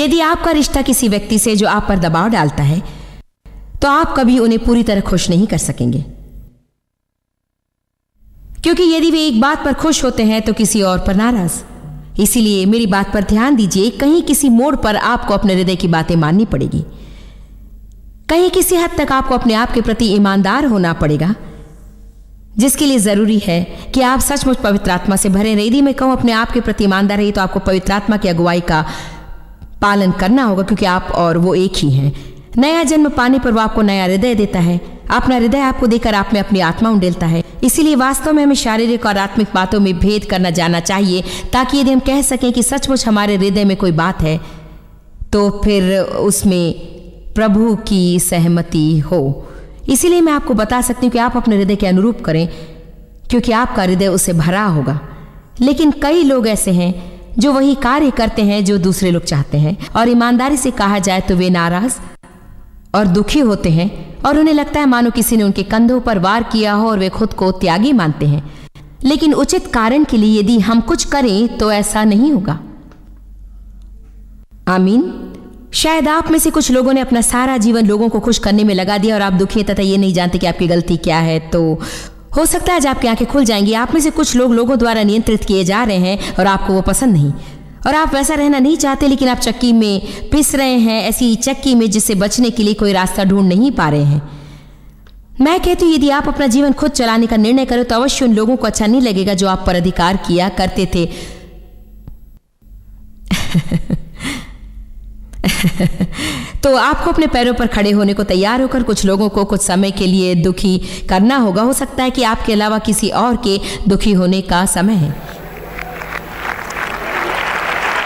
यदि आपका रिश्ता किसी व्यक्ति से जो आप पर दबाव डालता है, तो आप कभी उन्हें पूरी तरह खुश नहीं कर सकेंगे, क्योंकि यदि वे एक बात पर खुश होते हैं तो किसी और पर नाराज। इसीलिए मेरी बात पर ध्यान दीजिए। कहीं किसी मोड़ पर आपको अपने हृदय की बातें माननी पड़ेगी। कहीं किसी हद तक आपको अपने आप के प्रति ईमानदार होना पड़ेगा, जिसके लिए जरूरी है कि आप सचमुच पवित्र आत्मा से भरे रहें। यदि मैं कहूं अपने आप के प्रति ईमानदार रहिए, तो आपको पवित्र आत्मा की अगुवाई का पालन करना होगा, क्योंकि आप और वो एक ही हैं। नया जन्म पाने पर वो आपको नया हृदय देता है। अपना हृदय आपको देकर आप में अपनी आत्मा उंडेलता है। इसीलिए वास्तव में हमें शारीरिक और आत्मिक बातों में भेद करना जानना चाहिए, ताकि यदि हम कह सकें कि सचमुच हमारे हृदय में कोई बात है, तो फिर उसमें प्रभु की सहमति हो। इसीलिए मैं आपको बता सकती हूँ कि आप अपने हृदय के अनुरूप करें, क्योंकि आपका हृदय उससे भरा होगा। लेकिन कई लोग ऐसे हैं जो वही कार्य करते हैं जो दूसरे लोग चाहते हैं, और ईमानदारी से कहा जाए तो वे नाराज और दुखी होते हैं, और उन्हें लगता है मानो किसी ने उनके कंधों पर वार किया हो, और वे खुद को त्यागी मानते हैं। लेकिन उचित कारण के लिए यदि हम कुछ करें तो ऐसा नहीं होगा। आमीन। शायद आप में से कुछ लोगों ने अपना सारा जीवन लोगों को खुश करने में लगा दिया, और आप दुखी तथा ये नहीं जानते कि आपकी गलती क्या है। तो हो सकता है आज आपकी आंखें खुल जाएंगी। आप में से कुछ लोग लोगों द्वारा नियंत्रित किए जा रहे हैं, और आपको वो पसंद नहीं, और आप वैसा रहना नहीं चाहते, लेकिन आप चक्की में पिस रहे हैं, ऐसी चक्की में जिससे बचने के लिए कोई रास्ता ढूंढ नहीं पा रहे हैं। मैं कहती हूँ, यदि आप अपना जीवन खुद चलाने का निर्णय करें तो अवश्य उन लोगों को अच्छा नहीं लगेगा जो आप पर अधिकार किया करते थे। तो आपको अपने पैरों पर खड़े होने को तैयार होकर कुछ लोगों को कुछ समय के लिए दुखी करना होगा। हो सकता है कि आपके अलावा किसी और के दुखी होने का समय है।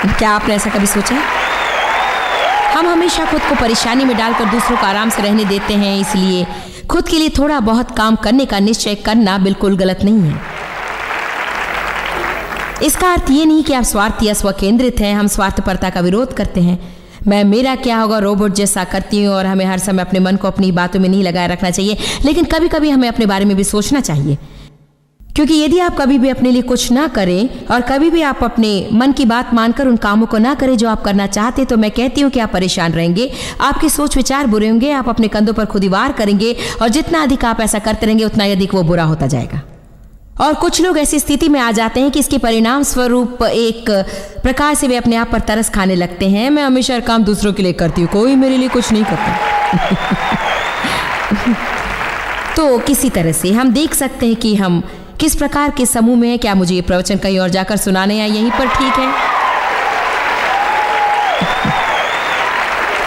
क्या आपने ऐसा कभी सोचा? हम हमेशा खुद को परेशानी में डालकर दूसरों को आराम से रहने देते हैं। इसलिए खुद के लिए थोड़ा बहुत काम करने का निश्चय करना बिल्कुल गलत नहीं है। इसका अर्थ ये नहीं कि आप स्वार्थी या स्वकेंद्रित हैं। हम स्वार्थपरता का विरोध करते हैं। मैं मेरा क्या होगा रोबोट जैसा करती हूँ, और हमें हर समय अपने मन को अपनी बातों में नहीं लगाए रखना चाहिए। लेकिन कभी कभी हमें अपने बारे में भी सोचना चाहिए, क्योंकि यदि आप कभी भी अपने लिए कुछ ना करें और कभी भी आप अपने मन की बात मानकर उन कामों को ना करें जो आप करना चाहते, तो मैं कहती हूँ कि आप परेशान रहेंगे। आपके सोच विचार बुरे होंगे, आप अपने कंधों पर खुद ही वार करेंगे, और जितना अधिक आप ऐसा करते रहेंगे उतना अधिक वो बुरा होता जाएगा। और कुछ लोग ऐसी स्थिति में आ जाते हैं कि इसके परिणाम स्वरूप एक प्रकार से वे अपने आप पर तरस खाने लगते हैं। मैं हमेशा हर काम दूसरों के लिए करती हूँ, कोई मेरे लिए कुछ नहीं करता। तो किसी तरह से हम देख सकते हैं कि हम किस प्रकार के समूह में हैं। क्या मुझे ये प्रवचन कहीं और जाकर सुनाने या यहीं पर ठीक है?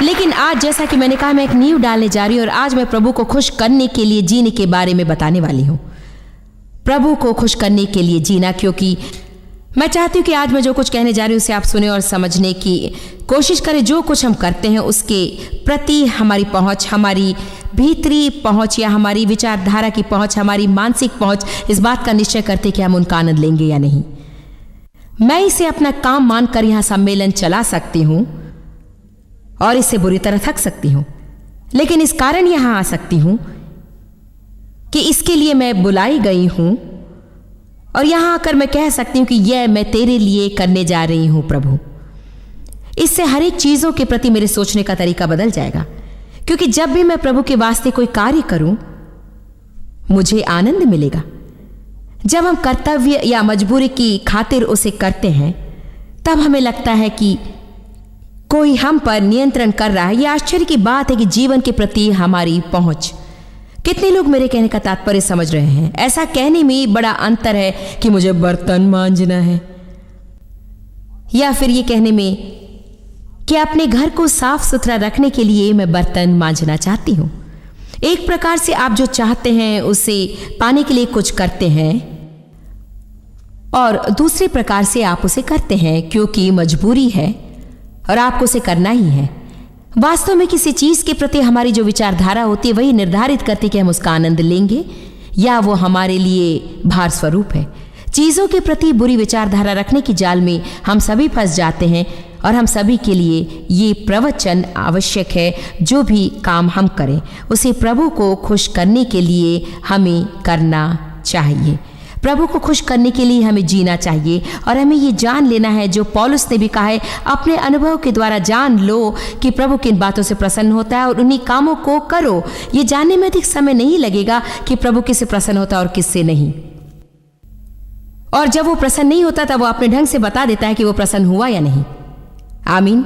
लेकिन आज जैसा कि मैंने कहा, मैं एक नींव डालने जा रही हूँ, और आज मैं प्रभु को खुश करने के लिए जीने के बारे में बताने वाली हूँ। प्रभु को खुश करने के लिए जीना, क्योंकि मैं चाहती हूँ कि आज मैं जो कुछ कहने जा रही हूँ उसे आप सुने और समझने की कोशिश करें। जो कुछ हम करते हैं उसके प्रति हमारी पहुँच, हमारी भीतरी पहुँच या हमारी विचारधारा की पहुँच, हमारी मानसिक पहुँच, इस बात का निश्चय करते कि हम उनका आनंद लेंगे या नहीं। मैं इसे अपना काम मानकर यहाँ सम्मेलन चला सकती हूँ और इससे बुरी तरह थक सकती हूँ, लेकिन इस कारण यहाँ आ सकती हूँ कि इसके लिए मैं बुलाई गई हूँ, और यहाँ आकर मैं कह सकती हूँ कि यह मैं तेरे लिए करने जा रही हूँ प्रभु। इससे हर एक चीज़ों के प्रति मेरे सोचने का तरीका बदल जाएगा, क्योंकि जब भी मैं प्रभु के वास्ते कोई कार्य करूँ मुझे आनंद मिलेगा। जब हम कर्तव्य या मजबूरी की खातिर उसे करते हैं तब हमें लगता है कि कोई हम पर नियंत्रण कर रहा है। यह आश्चर्य की बात है कि जीवन के प्रति हमारी पहुँच। कितने लोग मेरे कहने का तात्पर्य समझ रहे हैं? ऐसा कहने में बड़ा अंतर है कि मुझे बर्तन मांजना है, या फिर ये कहने में कि अपने घर को साफ सुथरा रखने के लिए मैं बर्तन मांजना चाहती हूँ। एक प्रकार से आप जो चाहते हैं उसे पाने के लिए कुछ करते हैं, और दूसरे प्रकार से आप उसे करते हैं क्योंकि मजबूरी है और आपको उसे करना ही है। वास्तव में किसी चीज़ के प्रति हमारी जो विचारधारा होती है वही निर्धारित करती कि हम उसका आनंद लेंगे या वो हमारे लिए भार स्वरूप है। चीज़ों के प्रति बुरी विचारधारा रखने की जाल में हम सभी फंस जाते हैं, और हम सभी के लिए ये प्रवचन आवश्यक है। जो भी काम हम करें उसे प्रभु को खुश करने के लिए हमें करना चाहिए। प्रभु को खुश करने के लिए हमें जीना चाहिए और हमें ये जान लेना है, जो पौलुस ने भी कहा है, अपने अनुभव के द्वारा जान लो कि प्रभु किन बातों से प्रसन्न होता है और उन्हीं कामों को करो। ये जानने में अधिक समय नहीं लगेगा कि प्रभु किससे प्रसन्न होता है और किससे नहीं। और जब वो प्रसन्न नहीं होता तब वो अपने ढंग से बता देता है कि वो प्रसन्न हुआ या नहीं। आमीन।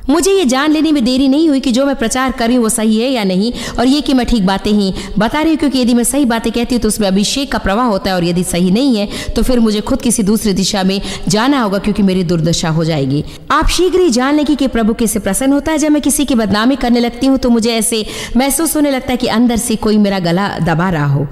मुझे ये जान लेने में देरी नहीं हुई कि जो मैं प्रचार कर रही हूँ वो सही है या नहीं, और ये कि मैं ठीक बातें ही बता रही हूँ, क्योंकि यदि मैं सही बातें कहती हूँ तो उसमें अभिषेक का प्रवाह होता है, और यदि सही नहीं है तो फिर मुझे खुद किसी दूसरी दिशा में जाना होगा, क्योंकि मेरी दुर्दशा हो जाएगी। आप शीघ्र ही जान लेंगे कि प्रभु किससे प्रसन्न होता है। जब मैं किसी की बदनामी करने लगती हूँ तो मुझे ऐसे महसूस होने लगता है कि अंदर से कोई मेरा गला दबा रहा हो,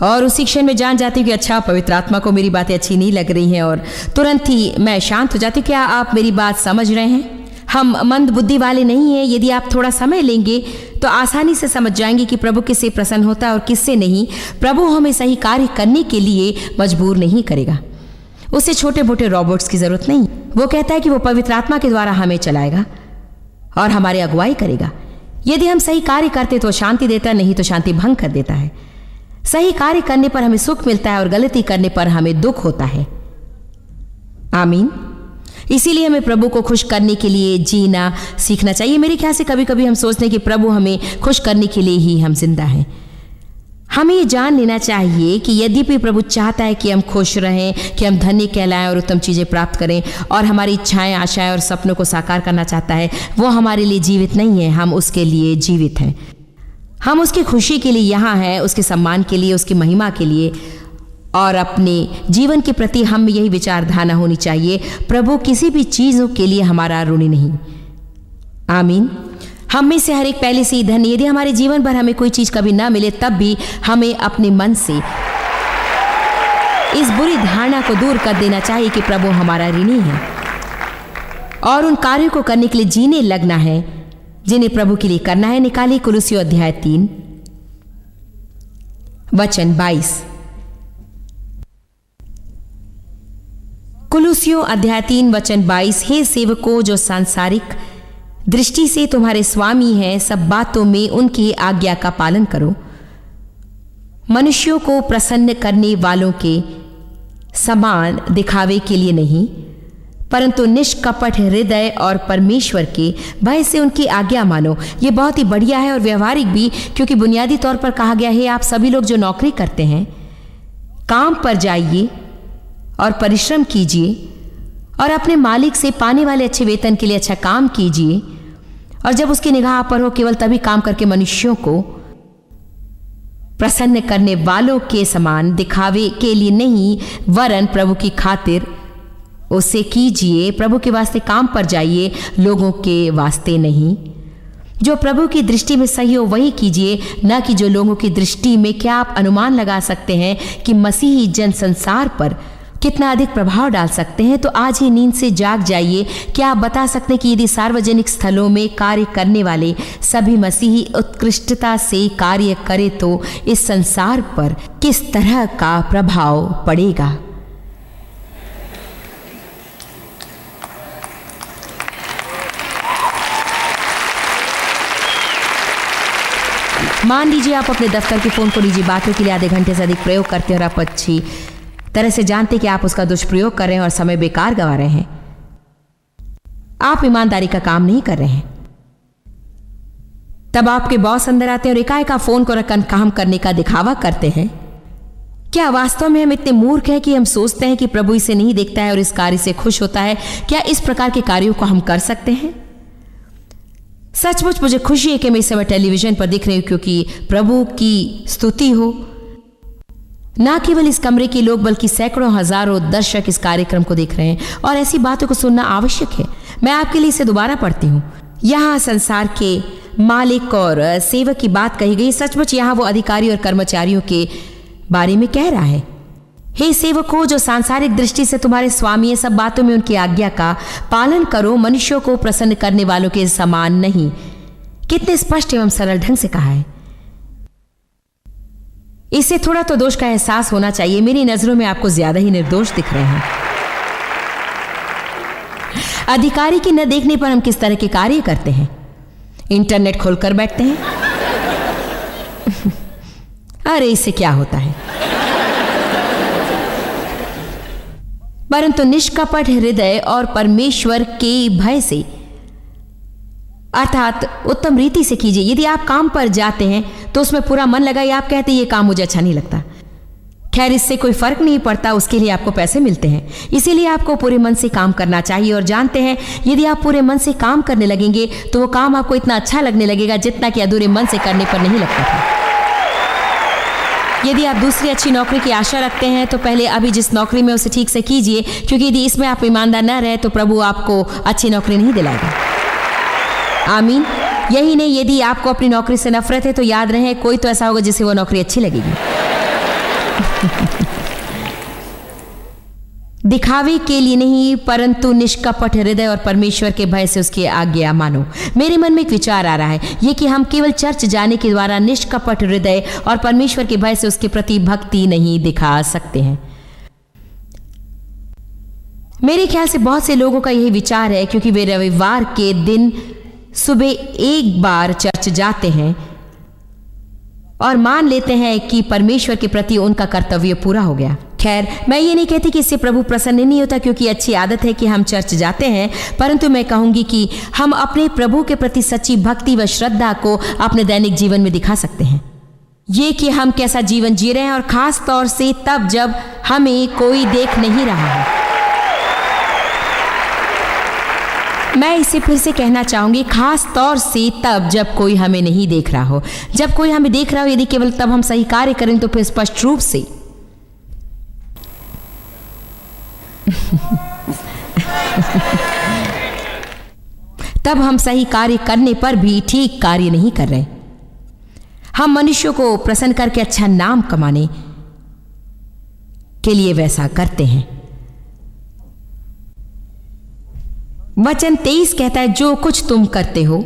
और उसी क्षण में जान जाती हूँ कि अच्छा, पवित्र आत्मा को मेरी बातें अच्छी नहीं लग रही हैं, और तुरंत ही मैं शांत हो जाती हूँ। क्या आप मेरी बात समझ रहे हैं? हम मंद बुद्धि वाले नहीं हैं। यदि आप थोड़ा समय लेंगे तो आसानी से समझ जाएंगे कि प्रभु किससे प्रसन्न होता है और किससे नहीं। प्रभु हमें सही कार्य करने के लिए मजबूर नहीं करेगा। उसे छोटे मोटे रोबोट्स की जरूरत नहीं। वो कहता है कि वो पवित्र आत्मा के द्वारा हमें चलाएगा और हमारी अगुवाई करेगा। यदि हम सही कार्य करते तो शांति देता, नहीं तो शांति भंग कर देता है। सही कार्य करने पर हमें सुख मिलता है और गलती करने पर हमें दुख होता है। आमीन। इसीलिए हमें प्रभु को खुश करने के लिए जीना सीखना चाहिए। मेरे ख्याल से कभी कभी हम सोचते हैं कि प्रभु हमें खुश करने के लिए ही हम जिंदा हैं। हमें ये जान लेना चाहिए कि यद्यपि प्रभु चाहता है कि हम खुश रहें, कि हम धन्य कहलाएं और उत्तम चीज़ें प्राप्त करें, और हमारी इच्छाएं, आशाएं और सपनों को साकार करना चाहता है, वो हमारे लिए जीवित नहीं है, हम उसके लिए जीवित हैं। हम उसकी खुशी के लिए यहाँ हैं, उसके सम्मान के लिए, उसकी महिमा के लिए। और अपने जीवन के प्रति हम में यही विचारधारा होनी चाहिए, प्रभु किसी भी चीज़ों के लिए हमारा ऋणी नहीं। आमीन। हम में से हर एक पहले से ही धन्य। यदि हमारे जीवन भर हमें कोई चीज़ कभी ना मिले, तब भी हमें अपने मन से इस बुरी धारणा को दूर कर देना चाहिए कि प्रभु हमारा ऋणी है, और उन कार्यों को करने के लिए जीने लगना है जिन्हें प्रभु के लिए करना है। निकालिए कुलुस्सियों अध्याय 3 वचन 22। कुलुस्सियों अध्याय 3 वचन 22। हे सेवकों, जो सांसारिक दृष्टि से तुम्हारे स्वामी हैं, सब बातों में उनकी आज्ञा का पालन करो, मनुष्यों को प्रसन्न करने वालों के समान दिखावे के लिए नहीं, परंतु निष्कपट हृदय और परमेश्वर के भय से उनकी आज्ञा मानो। ये बहुत ही बढ़िया है और व्यवहारिक भी, क्योंकि बुनियादी तौर पर कहा गया है, आप सभी लोग जो नौकरी करते हैं, काम पर जाइए और परिश्रम कीजिए और अपने मालिक से पाने वाले अच्छे वेतन के लिए अच्छा काम कीजिए, और जब उसकी निगाह पर हो, केवल तभी काम करके मनुष्यों को प्रसन्न करने वालों के समान दिखावे के लिए नहीं, वरन प्रभु की खातिर उसे कीजिए। प्रभु के वास्ते काम पर जाइए, लोगों के वास्ते नहीं। जो प्रभु की दृष्टि में सही हो वही कीजिए, न कि जो लोगों की दृष्टि में। क्या आप अनुमान लगा सकते हैं कि मसीही जन संसार पर कितना अधिक प्रभाव डाल सकते हैं? तो आज ही नींद से जाग जाइए। क्या आप बता सकते हैं कि यदि सार्वजनिक स्थलों में कार्य करने वाले सभी मसीही उत्कृष्टता से कार्य करें तो इस संसार पर किस तरह का प्रभाव पड़ेगा? मान लीजिए आप अपने दफ्तर के फोन को निजी बातों के लिए आधे घंटे से अधिक प्रयोग करते हैं और आप अच्छी तरह से जानते हैं कि आप उसका दुष्प्रयोग कर रहे हैं और समय बेकार गंवा रहे हैं। आप ईमानदारी का काम नहीं कर रहे हैं। तब आपके बॉस अंदर आते हैं और एकाएक आप फोन को रखकर काम करने का दिखावा करते हैं। क्या वास्तव में हम इतने मूर्ख हैं कि हम सोचते हैं कि प्रभु इसे नहीं देखता है और इस कार्य से खुश होता है? क्या इस प्रकार के कार्यों को हम कर सकते हैं? सचमुच मुझे खुशी है कि मैं इस समय टेलीविजन पर दिख रही हूं, क्योंकि प्रभु की स्तुति हो। न केवल इस कमरे के लोग बल्कि सैकड़ों हजारों दर्शक इस कार्यक्रम को देख रहे हैं, और ऐसी बातों को सुनना आवश्यक है। मैं आपके लिए इसे दोबारा पढ़ती हूँ। यहाँ संसार के मालिक और सेवक की बात कही गई। सचमुच यहाँ वो अधिकारी और कर्मचारियों के बारे में कह रहा है। हे सेवकों, जो सांसारिक दृष्टि से तुम्हारे स्वामी है, सब बातों में उनकी आज्ञा का पालन करो, मनुष्यों को प्रसन्न करने वालों के समान नहीं। कितने स्पष्ट एवं सरल ढंग से कहा है। इससे थोड़ा तो दोष का एहसास होना चाहिए। मेरी नजरों में आपको ज्यादा ही निर्दोष दिख रहे हैं। अधिकारी की न देखने पर हम किस तरह के कार्य करते हैं? इंटरनेट खोलकर बैठते हैं। अरे इससे क्या होता है? परंतु निष्कपट हृदय और परमेश्वर के भय से अर्थात उत्तम रीति से कीजिए। यदि आप काम पर जाते हैं तो उसमें पूरा मन लगाइए। आप कहते हैं ये काम मुझे अच्छा नहीं लगता, खैर इससे कोई फर्क नहीं पड़ता, उसके लिए आपको पैसे मिलते हैं, इसीलिए आपको पूरे मन से काम करना चाहिए। और जानते हैं यदि आप पूरे मन से काम करने लगेंगे तो वो काम आपको इतना अच्छा लगने लगेगा जितना कि अधूरे मन से करने पर नहीं लगता था। यदि आप दूसरी अच्छी नौकरी की आशा रखते हैं तो पहले अभी जिस नौकरी में उसे ठीक से कीजिए, क्योंकि यदि इसमें आप ईमानदार न रहे तो प्रभु आपको अच्छी नौकरी नहीं दिलाएगा। आमीन। यही नहीं, यदि आपको अपनी नौकरी से नफरत है तो याद रहे कोई तो ऐसा होगा जिसे वो नौकरी अच्छी लगेगी। दिखावे के लिए नहीं परंतु निष्कपट हृदय और परमेश्वर के भय से उसकी आज्ञा मानो। मेरे मन में एक विचार आ रहा है ये कि हम केवल चर्च जाने के द्वारा निष्कपट हृदय और परमेश्वर के भय से उसके प्रति भक्ति नहीं दिखा सकते हैं। मेरे ख्याल से बहुत से लोगों का यही विचार है, क्योंकि वे रविवार के दिन सुबह एक बार चर्च जाते हैं और मान लेते हैं कि परमेश्वर के प्रति उनका कर्तव्य पूरा हो गया। खैर, मैं ये नहीं कहती कि इससे प्रभु प्रसन्न नहीं होता, क्योंकि अच्छी आदत है कि हम चर्च जाते हैं, परंतु मैं कहूंगी कि हम अपने प्रभु के प्रति सच्ची भक्ति व श्रद्धा को अपने दैनिक जीवन में दिखा सकते हैं। ये कि हम कैसा जीवन जी रहे हैं, और खास तौर से तब जब हमें कोई देख नहीं रहा है। मैं इसे फिर से कहना चाहूंगी, खास तौर से तब जब कोई हमें नहीं देख रहा हो। जब कोई हमें देख रहा हो, यदि केवल तब हम सही कार्य करें तो फिर स्पष्ट रूप से तब हम सही कार्य करने पर भी ठीक कार्य नहीं कर रहे। हम मनुष्यों को प्रसन्न करके अच्छा नाम कमाने के लिए वैसा करते हैं। वचन 23 कहता है, जो कुछ तुम करते हो,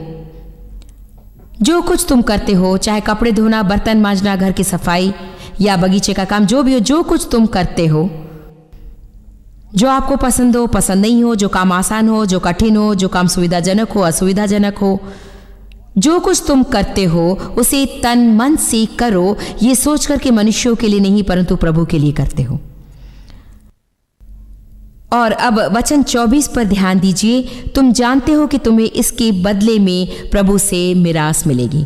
जो कुछ तुम करते हो, चाहे कपड़े धोना, बर्तन मांजना, घर की सफाई या बगीचे का काम, जो भी हो, जो कुछ तुम करते हो, जो आपको पसंद हो, पसंद नहीं हो, जो काम आसान हो, जो कठिन हो, जो काम सुविधाजनक हो, असुविधाजनक हो, जो कुछ तुम करते हो उसे तन मन से करो, ये सोच कर के मनुष्यों के लिए नहीं परंतु प्रभु के लिए करते हो। और अब वचन 24 पर ध्यान दीजिए, तुम जानते हो कि तुम्हें इसके बदले में प्रभु से मिरास मिलेगी।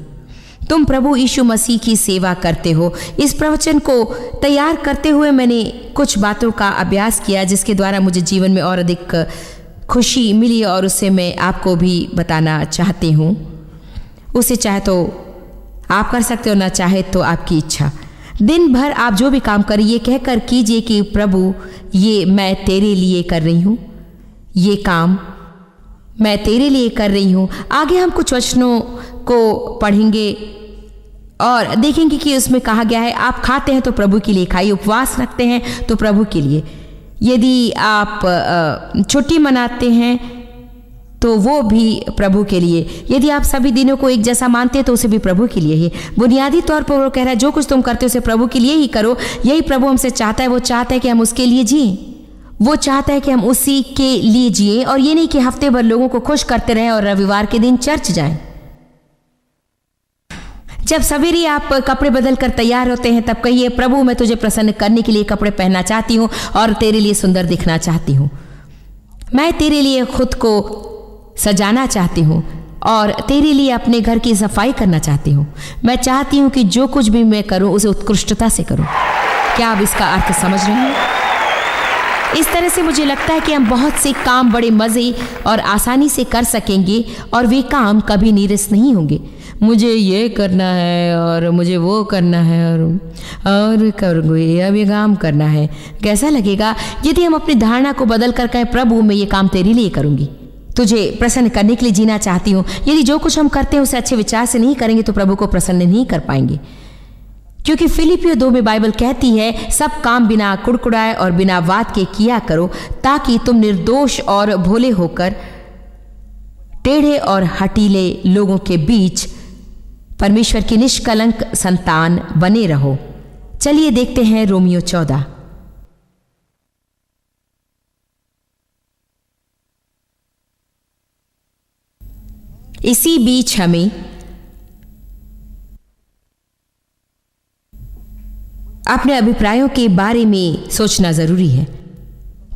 तुम प्रभु यीशु मसीह की सेवा करते हो। इस प्रवचन को तैयार करते हुए मैंने कुछ बातों का अभ्यास किया जिसके द्वारा मुझे जीवन में और अधिक खुशी मिली, और उससे मैं आपको भी बताना चाहती हूँ। उसे चाहे तो आप कर सकते हो, ना चाहे तो आपकी इच्छा। दिन भर आप जो भी काम करिए, ये कहकर कीजिए कि प्रभु, ये मैं तेरे लिए कर रही हूँ, ये काम मैं तेरे लिए कर रही हूँ। आगे हम कुछ वचनों को पढ़ेंगे और देखेंगे कि उसमें कहा गया है, आप खाते हैं तो प्रभु के लिए खाइए, उपवास रखते हैं तो प्रभु के लिए, यदि आप छुट्टी मनाते हैं तो वो भी प्रभु के लिए, यदि आप सभी दिनों को एक जैसा मानते हैं तो उसे भी प्रभु के लिए ही। बुनियादी तौर पर वो कह रहा है, जो कुछ तुम करते हो उसे प्रभु के लिए ही करो। यही प्रभु हमसे चाहता है। वो चाहता है कि हम उसके लिए जिए, वो चाहता है कि हम उसी के लिए जिए, और ये नहीं कि हफ्ते भर लोगों को खुश करते रहें और रविवार के दिन चर्च जाएं। जब सवेरे आप कपड़े बदल कर तैयार होते हैं तब कहिए, प्रभु मैं तुझे प्रसन्न करने के लिए कपड़े पहनना चाहती हूँ और तेरे लिए सुंदर दिखना चाहती हूँ। मैं तेरे लिए खुद को सजाना चाहती हूँ और तेरे लिए अपने घर की सफाई करना चाहती हूँ। मैं चाहती हूँ कि जो कुछ भी मैं करूँ उसे उत्कृष्टता से करूँ। क्या आप इसका अर्थ समझ रहे हैं? इस तरह से मुझे लगता है कि हम बहुत से काम बड़े मज़े और आसानी से कर सकेंगे और वे काम कभी नीरस नहीं होंगे। मुझे ये करना है और मुझे वो करना है और करूँगी, अब ये काम करना है। कैसा लगेगा यदि हम अपनी धारणा को बदल कर कहें, प्रभु मैं ये काम तेरे लिए करूँगी, तुझे प्रसन्न करने के लिए जीना चाहती हूँ। यदि जो कुछ हम करते हैं उसे अच्छे विचार से नहीं करेंगे तो प्रभु को प्रसन्न नहीं कर पाएंगे, क्योंकि फिलिपियों 2 में बाइबल कहती है, सब काम बिना कुड़कुड़ाए और बिना वाद के किया करो, ताकि तुम निर्दोष और भोले होकर टेढ़े और हठीले लोगों के बीच परमेश्वर की निष्कलंक संतान बने रहो। चलिए देखते हैं रोमियो 14। इसी बीच हमें अपने अभिप्रायों के बारे में सोचना जरूरी है।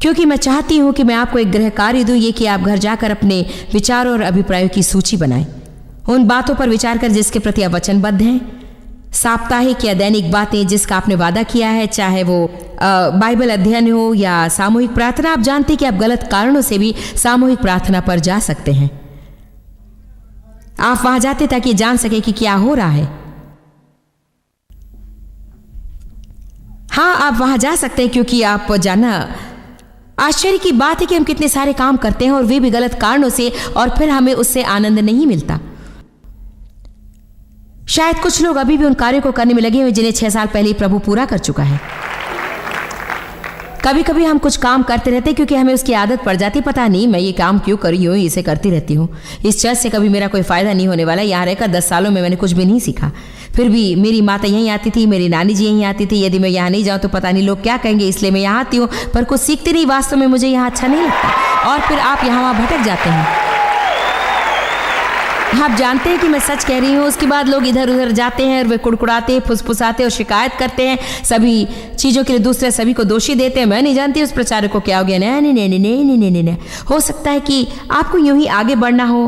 क्योंकि मैं चाहती हूं कि मैं आपको एक गृह कार्य दूं, ये कि आप घर जाकर अपने विचारों और अभिप्रायों की सूची बनाएं, उन बातों पर विचार कर जिसके प्रति आप वचनबद्ध हैं। साप्ताहिक या दैनिक बातें जिसका आपने वादा किया है, चाहे वो बाइबल अध्ययन हो या सामूहिक प्रार्थना। आप जानते हैं कि आप गलत कारणों से भी सामूहिक प्रार्थना पर जा सकते हैं। आप वहां जाते ताकि जान सके कि क्या हो रहा है। हाँ, आप वहां जा सकते हैं क्योंकि आप जानना आश्चर्य की बात है कि हम कितने सारे काम करते हैं और वे भी गलत कारणों से, और फिर हमें उससे आनंद नहीं मिलता। शायद कुछ लोग अभी भी उन कार्यों को करने में लगे हुए जिन्हें 6 साल पहले ही प्रभु पूरा कर चुका है। कभी कभी हम कुछ काम करते रहते हैं क्योंकि हमें उसकी आदत पड़ जाती। पता नहीं मैं ये काम क्यों कर रही हूँ, इसे करती रहती हूँ। इस चर्च से कभी मेरा कोई फायदा नहीं होने वाला। यहाँ रहकर 10 सालों में मैंने कुछ भी नहीं सीखा। फिर भी मेरी माता यहीं आती थी, मेरी नानी जी यहीं आती थी। यदि मैं यहाँ नहीं जाऊँ तो पता नहीं लोग क्या कहेंगे, इसलिए मैं यहाँ आती हूँ, पर कुछ सीखती नहीं। वास्तव में मुझे यहाँ अच्छा नहीं लगता। और फिर आप यहाँ वहाँ भटक जाते हैं। आप जानते हैं कि मैं सच कह रही हूँ। उसके बाद लोग इधर उधर जाते हैं और वे कुड़कुड़ाते, फुसफुसाते और शिकायत करते हैं सभी चीज़ों के लिए। दूसरे सभी को दोषी देते हैं। मैं नहीं जानती उस प्रचारक को क्या हो गया। नहीं। हो सकता है कि आपको यूं ही आगे बढ़ना हो।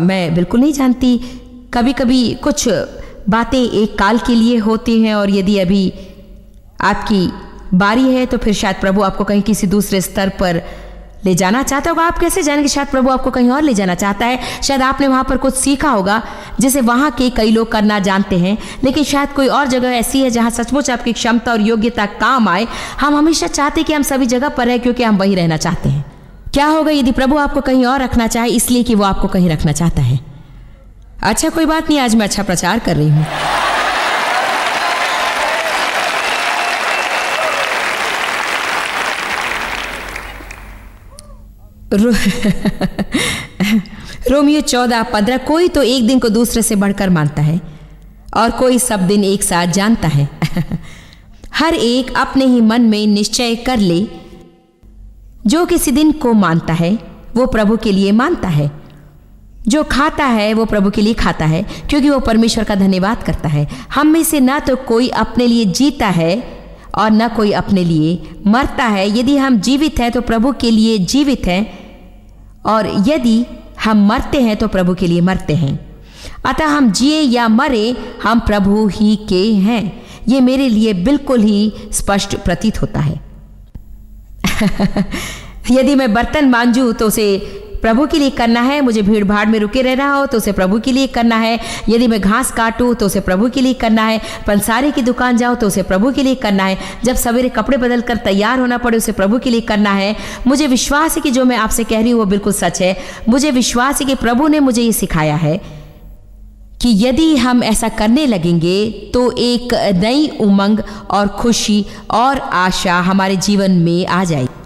मैं बिल्कुल नहीं जानती। कभी कभी कुछ बातें एक काल के लिए होती हैं, और यदि अभी आपकी बारी है तो फिर शायद प्रभु आपको कहीं किसी दूसरे स्तर पर ले जाना चाहता होगा। आप कैसे जानेंगे? शायद प्रभु आपको कहीं और ले जाना चाहता है। शायद आपने वहाँ पर कुछ सीखा होगा जिसे वहाँ के कई लोग करना जानते हैं, लेकिन शायद कोई और जगह ऐसी है जहाँ सचमुच आपकी क्षमता और योग्यता काम आए। हम हमेशा चाहते हैं कि हम सभी जगह पर रहें क्योंकि हम वहीं रहना चाहते हैं। क्या होगा यदि प्रभु आपको कहीं और रखना चाहे इसलिए कि वो आपको कहीं रखना चाहता है? अच्छा, कोई बात नहीं, आज मैं अच्छा प्रचार कर रही हूँ। रोमियो 14:15। कोई तो एक दिन को दूसरे से बढ़कर मानता है और कोई सब दिन एक साथ जानता है। हर एक अपने ही मन में निश्चय कर ले, जो किसी दिन को मानता है वो प्रभु के लिए मानता है। जो खाता है वो प्रभु के लिए खाता है, क्योंकि वो परमेश्वर का धन्यवाद करता है। हम में से ना तो कोई अपने लिए जीता है और न कोई अपने लिए मरता है। यदि हम जीवित हैं तो प्रभु के लिए जीवित हैं, और यदि हम मरते हैं तो प्रभु के लिए मरते हैं। अतः हम जिए या मरे, हम प्रभु ही के हैं। ये मेरे लिए बिल्कुल ही स्पष्ट प्रतीत होता है। यदि मैं बर्तन मांजूं तो उसे प्रभु के लिए करना है। मुझे भीड़ भाड़ में रुके रहना हो तो उसे प्रभु के लिए करना है। यदि मैं घास काटूं तो उसे प्रभु के लिए करना है। पंसारी की दुकान जाऊं तो उसे प्रभु के लिए करना है। जब सवेरे कपड़े बदल कर तैयार होना पड़े उसे प्रभु के लिए करना है। मुझे विश्वास है कि जो मैं आपसे कह रही हूँ वो बिल्कुल सच है। मुझे विश्वास है कि प्रभु ने मुझे ये सिखाया है कि यदि हम ऐसा करने लगेंगे तो एक नई उमंग और खुशी और आशा हमारे जीवन में आ जाएगी।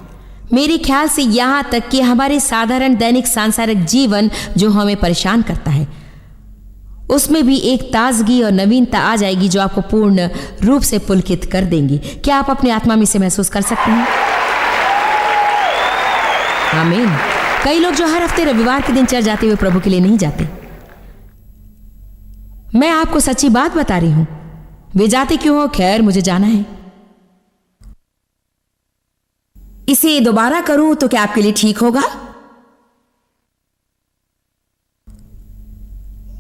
मेरे ख्याल से यहाँ तक कि हमारे साधारण दैनिक सांसारिक जीवन जो हमें परेशान करता है, उसमें भी एक ताजगी और नवीनता आ जाएगी जो आपको पूर्ण रूप से पुलकित कर देंगी। क्या आप अपनी आत्मा में इसे महसूस कर सकते हैं? आमीन। कई लोग जो हर हफ्ते रविवार के दिन चर्च जाते हुए प्रभु के लिए नहीं जाते। मैं आपको सच्ची बात बता रही हूं। वे जाते क्यों हो? खैर, मुझे जाना है। इसे दोबारा करूं तो क्या आपके लिए ठीक होगा?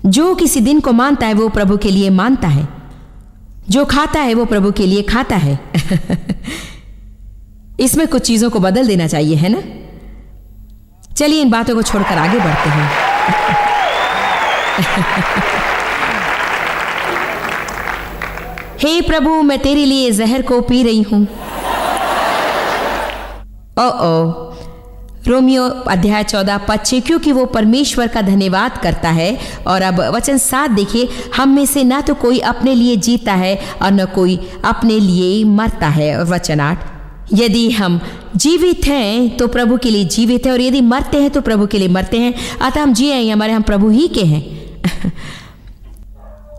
जो किसी दिन को मानता है वो प्रभु के लिए मानता है। जो खाता है वो प्रभु के लिए खाता है। इसमें कुछ चीजों को बदल देना चाहिए, है ना? चलिए इन बातों को छोड़कर आगे बढ़ते हैं। हे प्रभु, मैं तेरे लिए जहर को पी रही हूं। रोमियो अध्याय 14:25। क्योंकि वो परमेश्वर का धन्यवाद करता है। और अब वचन 7 देखिए। हम में से ना तो कोई अपने लिए जीता है और न कोई अपने लिए मरता है। और वचन 8। यदि हम जीवित हैं तो प्रभु के लिए जीवित हैं, और यदि मरते हैं तो प्रभु के लिए मरते हैं। अतः हम जिए हैं, हमारे हम प्रभु ही के हैं।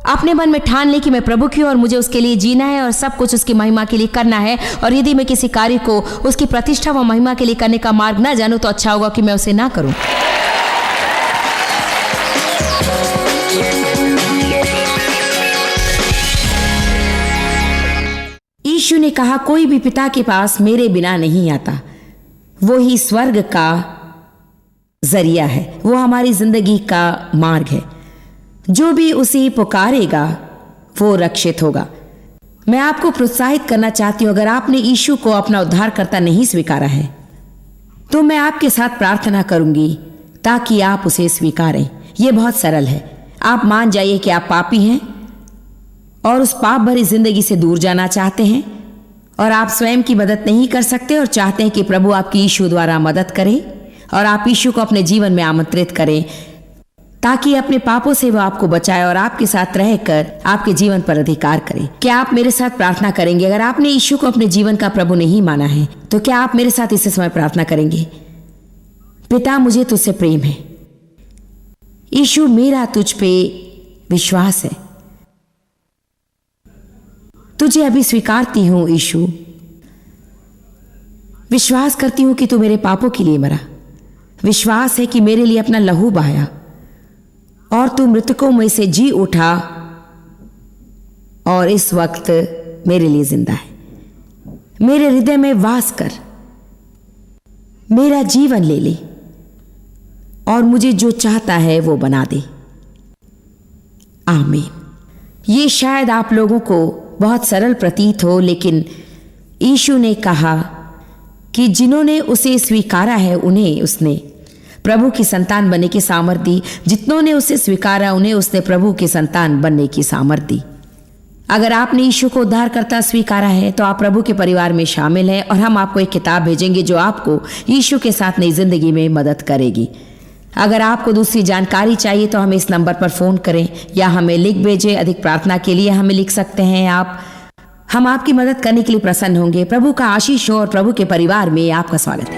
अपने मन में ठान ले कि मैं प्रभु की हूं और मुझे उसके लिए जीना है और सब कुछ उसकी महिमा के लिए करना है। और यदि मैं किसी कार्य को उसकी प्रतिष्ठा व महिमा के लिए करने का मार्ग ना जानूं तो अच्छा होगा कि मैं उसे ना करूं। यीशु ने कहा, कोई भी पिता के पास मेरे बिना नहीं आता। वो ही स्वर्ग का जरिया है, वो हमारी जिंदगी का मार्ग है। जो भी उसे पुकारेगा वो रक्षित होगा। मैं आपको प्रोत्साहित करना चाहती हूं, अगर आपने यीशु को अपना उद्धारकर्ता नहीं स्वीकारा है तो मैं आपके साथ प्रार्थना करूंगी ताकि आप उसे स्वीकारें। यह बहुत सरल है। आप मान जाइए कि आप पापी हैं और उस पाप भरी जिंदगी से दूर जाना चाहते हैं और आप स्वयं की मदद नहीं कर सकते और चाहते हैं कि प्रभु आपकी यीशु द्वारा मदद करे और आप यीशु को अपने जीवन में आमंत्रित करें ताकि अपने पापों से वो आपको बचाए और आपके साथ रहकर आपके जीवन पर अधिकार करे। क्या आप मेरे साथ प्रार्थना करेंगे? अगर आपने यीशु को अपने जीवन का प्रभु नहीं माना है तो क्या आप मेरे साथ इस समय प्रार्थना करेंगे? पिता, मुझे तुझसे प्रेम है। यीशु, मेरा तुझ पे विश्वास है। तुझे अभी स्वीकारती हूं यीशु। विश्वास करती हूं कि तू मेरे पापों के लिए मरा। विश्वास है कि मेरे लिए अपना लहू बहाया और तू मृतकों में से जी उठा और इस वक्त मेरे लिए जिंदा है। मेरे हृदय में वास कर, मेरा जीवन ले ले और मुझे जो चाहता है वो बना दे। आमीन। ये शायद आप लोगों को बहुत सरल प्रतीत हो, लेकिन यीशु ने कहा कि जिन्होंने उसे स्वीकारा है उन्हें उसने प्रभु की संतान बनने की सामर्थ दी। जितनों ने उसे स्वीकारा उन्हें उसने प्रभु की संतान बनने की सामर्थ दी। अगर आपने यीशु को उद्धारकर्ता स्वीकारा है तो आप प्रभु के परिवार में शामिल हैं और हम आपको एक किताब भेजेंगे जो आपको यीशु के साथ नई जिंदगी में मदद करेगी। अगर आपको दूसरी जानकारी चाहिए तो हमें इस नंबर पर फ़ोन करें या हमें लिख भेजें। अधिक प्रार्थना के लिए हमें लिख सकते हैं आप। हम आपकी मदद करने के लिए प्रसन्न होंगे। प्रभु का आशीष हो और प्रभु के परिवार में आपका स्वागत है।